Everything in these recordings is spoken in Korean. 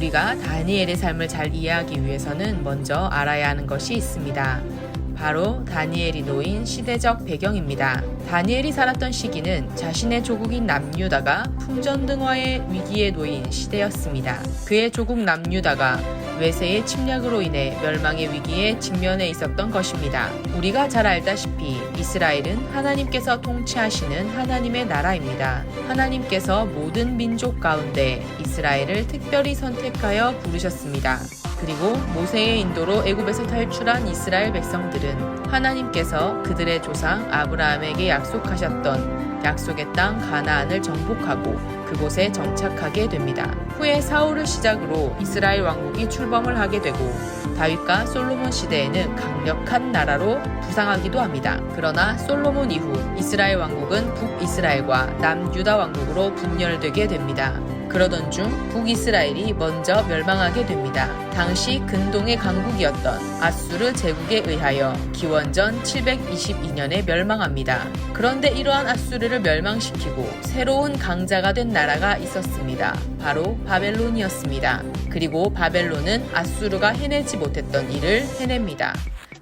우리가 다니엘의 삶을 잘 이해하기 위해서는 먼저 알아야 하는 것이 있습니다. 바로 다니엘이 놓인 시대적 배경입니다. 다니엘이 살았던 시기는 자신의 조국인 남유다가 풍전등화의 위기에 놓인 시대였습니다. 그의 조국 남유다가 외세의 침략으로 인해 멸망의 위기에 직면해 있었던 것입니다. 우리가 잘 알다시피 이스라엘은 하나님께서 통치하시는 하나님의 나라입니다. 하나님께서 모든 민족 가운데 이스라엘을 특별히 선택하여 부르셨습니다. 그리고 모세의 인도로 애굽에서 탈출한 이스라엘 백성들은 하나님께서 그들의 조상 아브라함에게 약속하셨던 약속의 땅 가나안을 정복하고 그곳에 정착하게 됩니다. 후에 사울을 시작으로 이스라엘 왕국이 출범을 하게 되고 다윗과 솔로몬 시대에는 강력한 나라로 부상하기도 합니다. 그러나 솔로몬 이후 이스라엘 왕국은 북이스라엘과 남유다 왕국으로 분열되게 됩니다. 그러던 중 북이스라엘이 먼저 멸망하게 됩니다. 당시 근동의 강국이었던 아수르 제국에 의하여 기원전 722년에 멸망합니다. 그런데 이러한 아수르를 멸망시키고 새로운 강자가 된 나라가 있었습니다. 바로 바벨론이었습니다. 그리고 바벨론은 아수르가 해내지 못했던 일을 해냅니다.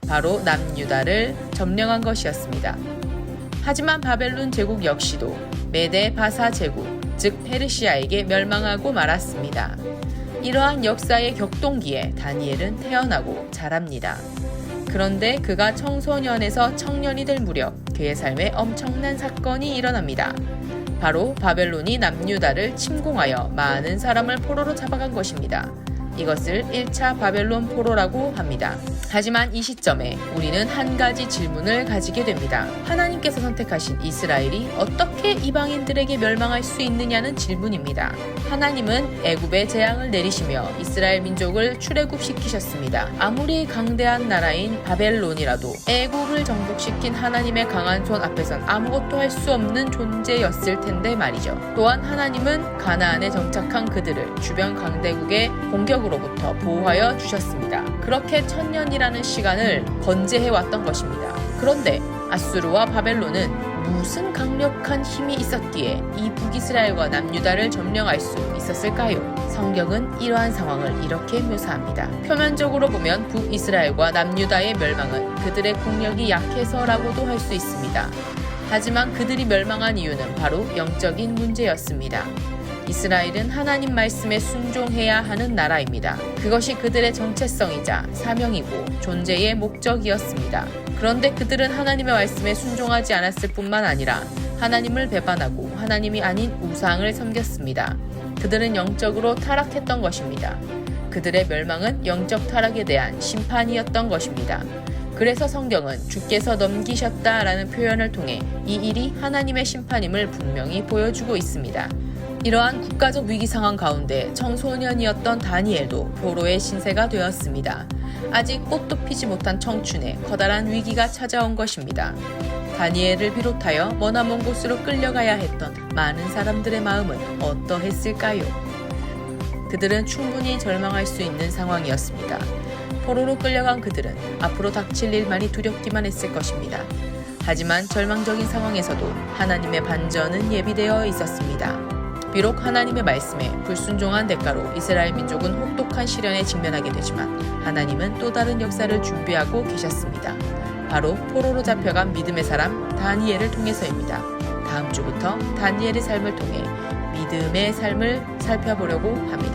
바로 남유다를 점령한 것이었습니다. 하지만 바벨론 제국 역시도 메데 바사 제국 즉 페르시아에게 멸망하고 말았습니다. 이러한 역사의 격동기에 다니엘은 태어나고 자랍니다. 그런데 그가 청소년에서 청년이 될 무렵 그의 삶에 엄청난 사건이 일어납니다. 바로 바벨론이 남유다를 침공하여 많은 사람을 포로로 잡아간 것입니다. 이것을 1차 바벨론 포로라고 합니다. 하지만 이 시점에 우리는 한 가지 질문을 가지게 됩니다. 하나님께서 선택하신 이스라엘이 어떻게 이방인들에게 멸망할 수 있느냐는 질문입니다. 하나님은 애굽에 재앙을 내리시며 이스라엘 민족을 출애굽시키셨습니다. 아무리 강대한 나라인 바벨론이라도 애굽을 정복시킨 하나님의 강한 손 앞에선 아무것도 할 수 없는 존재였을 텐데 말이죠. 또한 하나님은 가나안에 정착한 그들을 주변 강대국의 공격으로부터 보호하여 주셨습니다. 그렇게 1000년이라는 시간을 건재해왔던 것입니다. 그런데 아수르와 바벨론은 무슨 강력한 힘이 있었기에 이 북이스라엘과 남유다를 점령할 수 있었을까요? 성경은 이러한 상황을 이렇게 묘사합니다. 표면적으로 보면 북이스라엘과 남유다의 멸망은 그들의 국력이 약해서라고도 할 수 있습니다. 하지만 그들이 멸망한 이유는 바로 영적인 문제였습니다. 이스라엘은 하나님 말씀에 순종해야 하는 나라입니다. 그것이 그들의 정체성이자 사명이고 존재의 목적이었습니다. 그런데 그들은 하나님의 말씀에 순종하지 않았을 뿐만 아니라 하나님을 배반하고 하나님이 아닌 우상을 섬겼습니다. 그들은 영적으로 타락했던 것입니다. 그들의 멸망은 영적 타락에 대한 심판이었던 것입니다. 그래서 성경은 주께서 넘기셨다라는 표현을 통해 이 일이 하나님의 심판임을 분명히 보여주고 있습니다. 이러한 국가적 위기 상황 가운데 청소년이었던 다니엘도 포로의 신세가 되었습니다. 아직 꽃도 피지 못한 청춘에 커다란 위기가 찾아온 것입니다. 다니엘을 비롯하여 머나먼 곳으로 끌려가야 했던 많은 사람들의 마음은 어떠했을까요? 그들은 충분히 절망할 수 있는 상황이었습니다. 포로로 끌려간 그들은 앞으로 닥칠 일만이 두렵기만 했을 것입니다. 하지만 절망적인 상황에서도 하나님의 반전은 예비되어 있었습니다. 비록 하나님의 말씀에 불순종한 대가로 이스라엘 민족은 혹독한 시련에 직면하게 되지만 하나님은 또 다른 역사를 준비하고 계셨습니다. 바로 포로로 잡혀간 믿음의 사람 다니엘을 통해서입니다. 다음 주부터 다니엘의 삶을 통해 믿음의 삶을 살펴보려고 합니다.